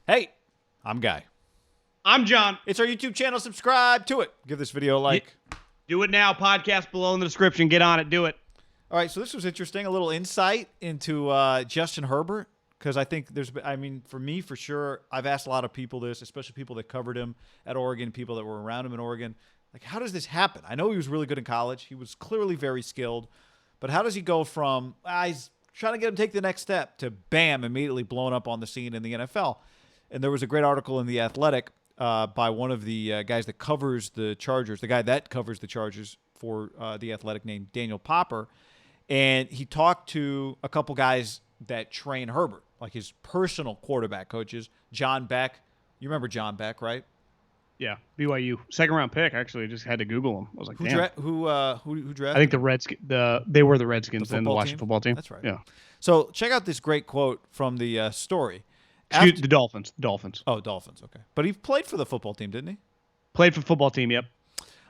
Hey, I'm Guy. I'm John. It's our YouTube channel. Subscribe to it. Give this video a like. Do it now. Podcast below in the description. Get on it. Do it. All right, so this was interesting. A little insight into Justin Herbert, because I think for me, for sure, I've asked a lot of people this, especially people that covered him at Oregon, people that were around him in Oregon. Like, how does this happen? I know he was really good in college. He was clearly very skilled. But how does he go from, he's trying to get him to take the next step, to bam, immediately blowing up on the scene in the NFL? And there was a great article in The Athletic by one of the guys that covers the Chargers, the guy that covers the Chargers for The Athletic, named Daniel Popper. And he talked to a couple guys that train Herbert, like his personal quarterback coaches, John Beck. You remember John Beck, right? Yeah, BYU second-round pick. Actually, just had to Google him. I was like, damn. Who drafted? I think the Redskins. They were the Redskins then, the Washington football team. That's right. Yeah. So check out this great quote from the story. The Dolphins. Oh, Dolphins. Okay, but he played for the football team, didn't he? Played for the football team. Yep.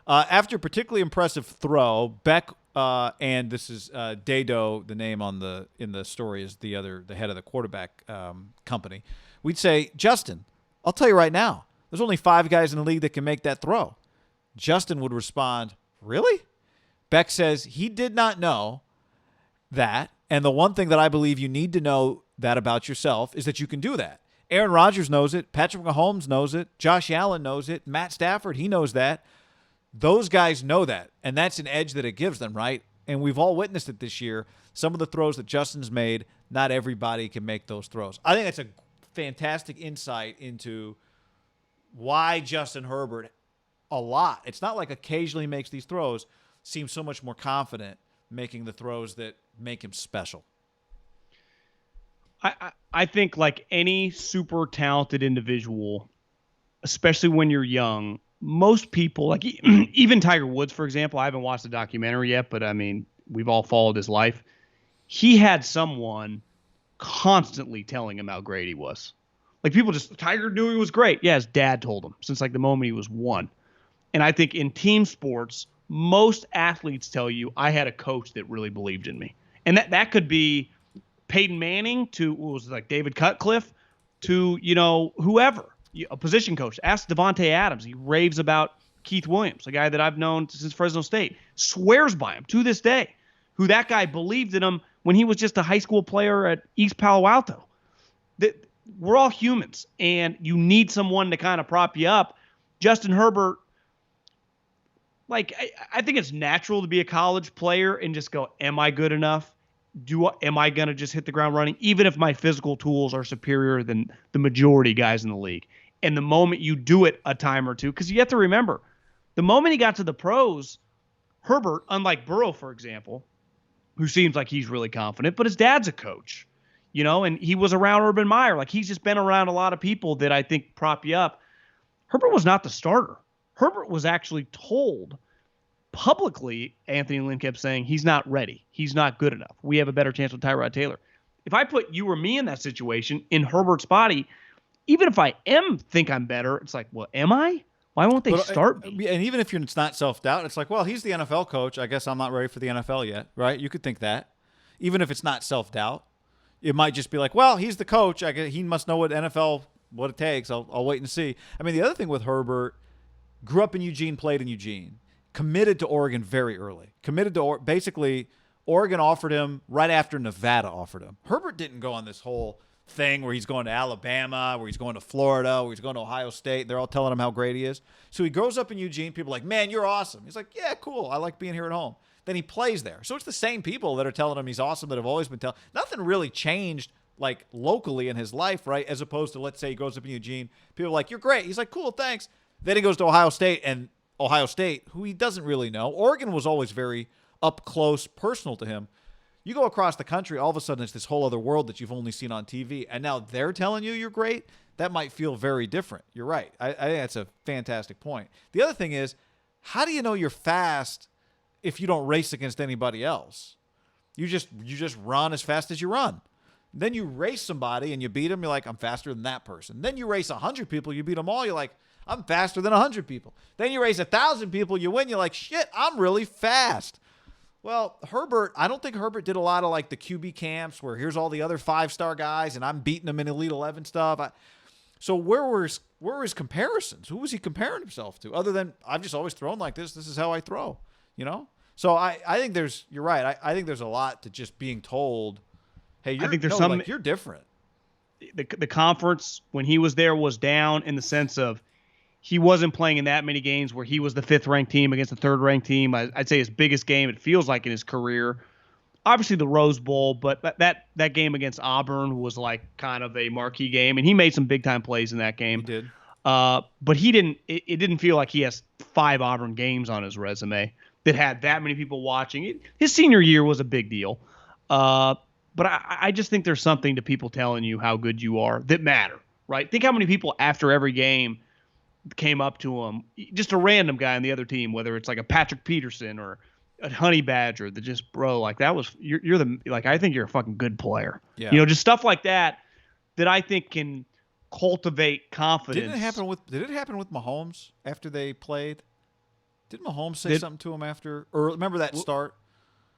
After a particularly impressive throw, Beck and this is Dado, the name in the story is the head of the quarterback company. We'd say, Justin, I'll tell you right now, there's only 5 guys in the league that can make that throw. Justin would respond, really? Beck says he did not know that, and the one thing that I believe you need to know that about yourself is that you can do that. Aaron Rodgers knows it. Patrick Mahomes knows it. Josh Allen knows it. Matt Stafford, he knows that. Those guys know that, and that's an edge that it gives them, right? And we've all witnessed it this year. Some of the throws that Justin's made, not everybody can make those throws. I think that's a fantastic insight into why Justin Herbert, a lot, it's not like occasionally makes these throws, seems so much more confident making the throws that make him special. I think like any super talented individual, especially when you're young, most people, like even Tiger Woods, for example, I haven't watched the documentary yet, but I mean, we've all followed his life. He had someone constantly telling him how great he was. Like Tiger knew he was great. Yeah, his dad told him since like the moment he was 1. And I think in team sports, most athletes tell you, I had a coach that really believed in me. And that could be Peyton Manning to, what was it, like David Cutcliffe to, whoever. A position coach. Ask Devontae Adams. He raves about Keith Williams, a guy that I've known since Fresno State. Swears by him to this day. Who that guy believed in him when he was just a high school player at East Palo Alto. We're all humans, and you need someone to kind of prop you up. Justin Herbert, like I think it's natural to be a college player and just go, am I good enough? Am I going to just hit the ground running, even if my physical tools are superior than the majority guys in the league? And the moment you do it a time or two, because you have to remember, the moment he got to the pros, Herbert, unlike Burrow, for example, who seems like he's really confident, but his dad's a coach, and he was around Urban Meyer. Like, he's just been around a lot of people that I think prop you up. Herbert was not the starter. Herbert was actually told publicly, Anthony Lynn kept saying, he's not ready. He's not good enough. We have a better chance with Tyrod Taylor. If I put you or me in that situation, in Herbert's body, even if I think I'm better, it's like, well, am I? Why won't they start me? And even if it's not self-doubt, it's like, well, he's the NFL coach. I guess I'm not ready for the NFL yet, right? You could think that. Even if it's not self-doubt, it might just be like, well, he's the coach. I guess he must know what it takes. I'll wait and see. I mean, the other thing with Herbert, grew up in Eugene, played in Eugene, committed to Oregon very early. Basically, Oregon offered him right after Nevada offered him. Herbert didn't go on this whole thing where he's going to Alabama, where he's going to Florida, where he's going to Ohio State. They're all telling him how great he is. So he grows up in Eugene. People are like, man, you're awesome. He's like, yeah, cool. I like being here at home. Then he plays there. So it's the same people that are telling him he's awesome that have always been telling. Nothing really changed like locally in his life, right? As opposed to, let's say he grows up in Eugene. People are like, you're great. He's like, cool, thanks. Then he goes to Ohio State, and Ohio State, who he doesn't really know. Oregon was always very up close, personal to him. You go across the country, all of a sudden it's this whole other world that you've only seen on TV, and now they're telling you you're great. That might feel very different. You're right. I think that's a fantastic point. The other thing is, how do you know you're fast if you don't race against anybody else? You just run as fast as you run. Then you race somebody and you beat them. You're like, I'm faster than that person. Then you race 100 people. You beat them all. You're like, I'm faster than 100 people. Then you race 1,000 people. You win. You're like, shit, I'm really fast. Well, Herbert, I don't think Herbert did a lot of like the QB camps where here's all the other 5-star guys and I'm beating them in Elite 11 stuff. So where were his comparisons? Who was he comparing himself to? Other than I've just always thrown like this. This is how I throw. You know. So I think you're right. I think there's a lot to just being told, hey, you're different. The conference when he was there was down in the sense of he wasn't playing in that many games where he was the 5th ranked team against the 3rd ranked team. I'd say his biggest game, it feels like, in his career. Obviously the Rose Bowl, but that game against Auburn was like kind of a marquee game, and he made some big time plays in that game. He did. But he didn't. It didn't feel like he has 5 Auburn games on his resume that had that many people watching. His senior year was a big deal. But I just think there's something to people telling you how good you are that matter, right? Think how many people after every game came up to him, just a random guy on the other team, whether it's like a Patrick Peterson or a Honey Badger, that just, bro, like that was you're the like I think you're a fucking good player. Yeah. You know, just stuff like that I think can cultivate confidence. Did it happen with Mahomes after they played? Did Mahomes say something to him after? Or remember that start?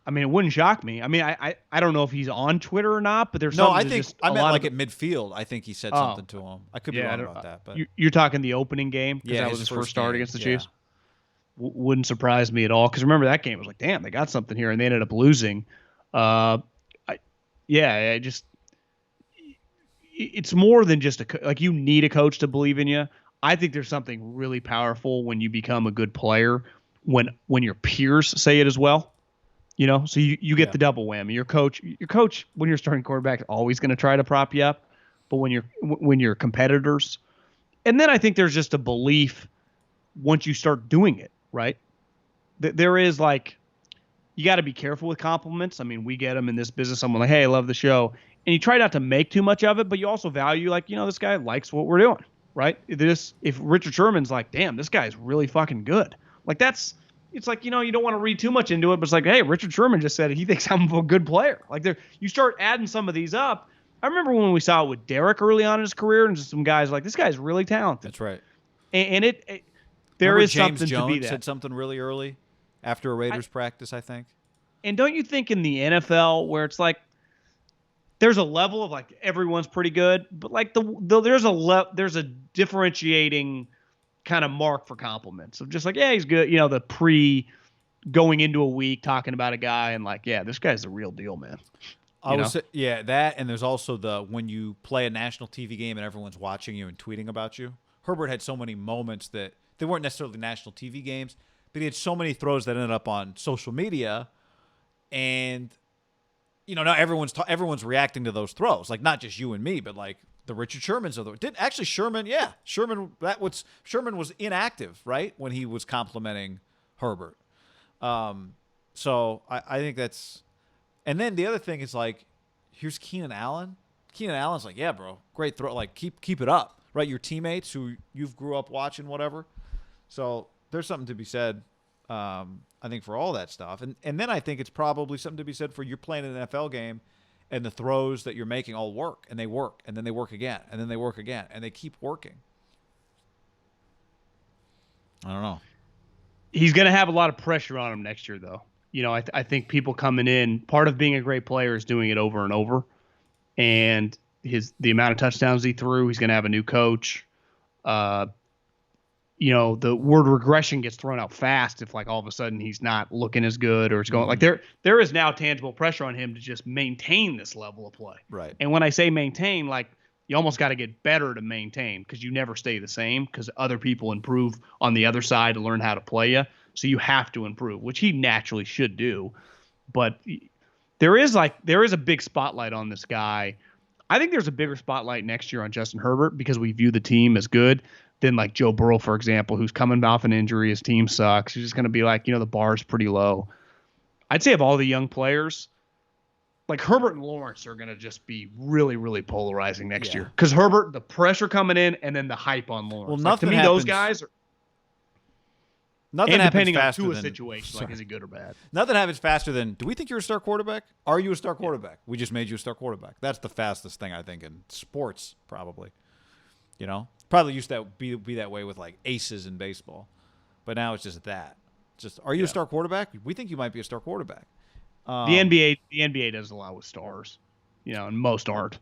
I mean, it wouldn't shock me. I mean, I don't know if he's on Twitter or not, but there's I think I meant like at midfield. I think he said something to him. I could be wrong about that, but you're talking the opening game because that was his first start against the Chiefs. Wouldn't surprise me at all because remember that game it was like, damn, they got something here, and they ended up losing. It's more than just like you need a coach to believe in you. I think there's something really powerful when you become a good player when your peers say it as well. You know, so you get the double whammy. Your coach when you're starting quarterback is always going to try to prop you up, but when you're competitors, and then I think there's just a belief once you start doing it, right? There is like, you got to be careful with compliments. I mean, we get them in this business. Someone like, hey, I love the show. And you try not to make too much of it, but you also value like, you know, this guy likes what we're doing, right? If Richard Sherman's like, damn, this guy's really fucking good. Like it's like, you know, you don't want to read too much into it, but it's like, hey, Richard Sherman just said he thinks I'm a good player. Like you start adding some of these up. I remember when we saw it with Derek early on in his career and just some guys like, this guy's really talented. That's right. And there is James something Jones to be that. said something really early after a Raiders practice, I think. And don't you think in the NFL where it's like there's a level of like everyone's pretty good, but like there's a differentiating kind of mark for compliments of just like, yeah, he's good. You know, the going into a week talking about a guy and like, yeah, this guy's the real deal, man. That, and there's also when you play a national TV game and everyone's watching you and tweeting about you. Herbert had so many moments that they weren't necessarily national TV games, but he had so many throws that ended up on social media, and you know now everyone's reacting to those throws, like not just you and me, but like the Richard Shermans of the did actually Sherman was inactive right when he was complimenting Herbert, so I think that's, and then the other thing is like here's Keenan Allen. Keenan Allen's like, yeah, bro, great throw, like keep it up, right? Your teammates who you've grew up watching, whatever. So there's something to be said, I think, for all that stuff. And then I think it's probably something to be said for you're playing an NFL game and the throws that you're making all work, and they work, and then they work again, and then they work again, and they keep working. I don't know. He's going to have a lot of pressure on him next year, though. You know, I think people coming in, part of being a great player is doing it over and over. And the amount of touchdowns he threw, he's going to have a new coach. You know, the word regression gets thrown out fast if like all of a sudden he's not looking as good or it's going like there is now tangible pressure on him to just maintain this level of play. Right. And when I say maintain, like you almost got to get better to maintain because you never stay the same because other people improve on the other side to learn how to play you. So you have to improve, which he naturally should do. But there is a big spotlight on this guy. I think there's a bigger spotlight next year on Justin Herbert because we view the team as good than like Joe Burrow, for example, who's coming off an injury. His team sucks. He's just going to be like, you know, the bar's pretty low. I'd say of all the young players, like Herbert and Lawrence are going to just be really, really polarizing next year. Because Herbert, the pressure coming in and then the hype on Lawrence. Well, nothing to me, happens, those guys are. Nothing and depending happens faster on than a situation, like is he good or bad? Nothing happens faster than, do we think you're a star quarterback? Are you a star quarterback? We just made you a star quarterback. That's the fastest thing, I think, in sports, probably. You know? Probably used to be that way with like aces in baseball. But now it's just that. Just, are you a star quarterback? We think you might be a star quarterback. The NBA does a lot with stars, you know, and most aren't.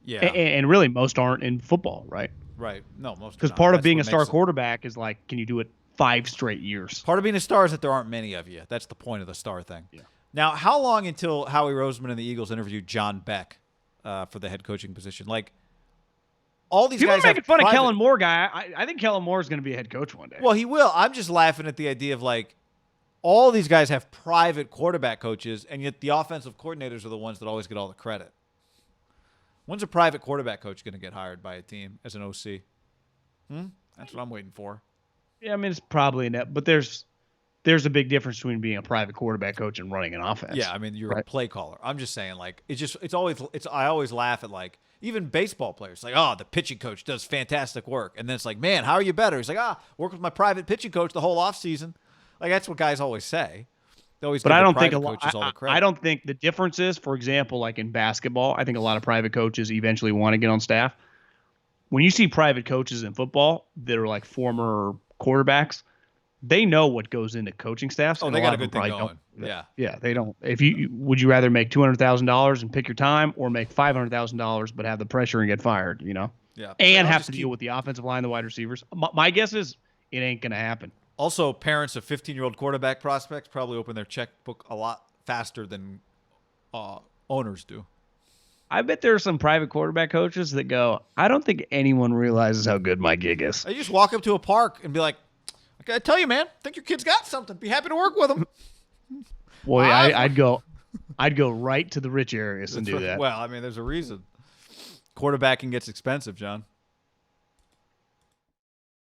Yeah. And really, most aren't in football, right? Right. No, most Because are not. part of That's being what a star makes it- quarterback is like, can you do it 5 straight years? Part of being a star is that there aren't many of you. That's the point of the star thing. Yeah. Now, how long until Howie Roseman and the Eagles interviewed John Beck for the head coaching position? Like, all these People guys are making have fun of private- Kellen Moore guy. I think Kellen Moore is going to be a head coach one day. Well, he will. I'm just laughing at the idea of like, all these guys have private quarterback coaches, and yet the offensive coordinators are the ones that always get all the credit. When's a private quarterback coach going to get hired by a team as an OC? That's what I'm waiting for. Yeah, I mean, it's probably in that, but there's a big difference between being a private quarterback coach and running an offense. Yeah, I mean, you're a right? play caller. I'm just saying, like, I always laugh at, like, even baseball players. Like, oh, the pitching coach does fantastic work. And then it's like, man, how are you better? He's like, work with my private pitching coach the whole offseason. Like, that's what guys always say. They always But I don't think private coaches all the credit. I don't think the difference is, for example, like in basketball, I think a lot of private coaches eventually want to get on staff. When you see private coaches in football that are like former quarterbacks, they know what goes into coaching staffs. Oh, and they a got lot a of them good thing probably going. don't. Yeah. Yeah, they don't. Would you rather make $200,000 and pick your time, or make $500,000 but have the pressure and get fired? You know, Yeah. and I'll have just to keep- deal with the offensive line, the wide receivers. My guess is it ain't gonna happen. Also, parents of 15-year-old quarterback prospects probably open their checkbook a lot faster than owners do. I bet there are some private quarterback coaches that go, I don't think anyone realizes how good my gig is. You just walk up to a park and be like, I gotta tell you, man, I think your kid's got something. Be happy to work with him. Boy, I'd go right to the rich areas and do that. Well, I mean, there's a reason. Quarterbacking gets expensive, John.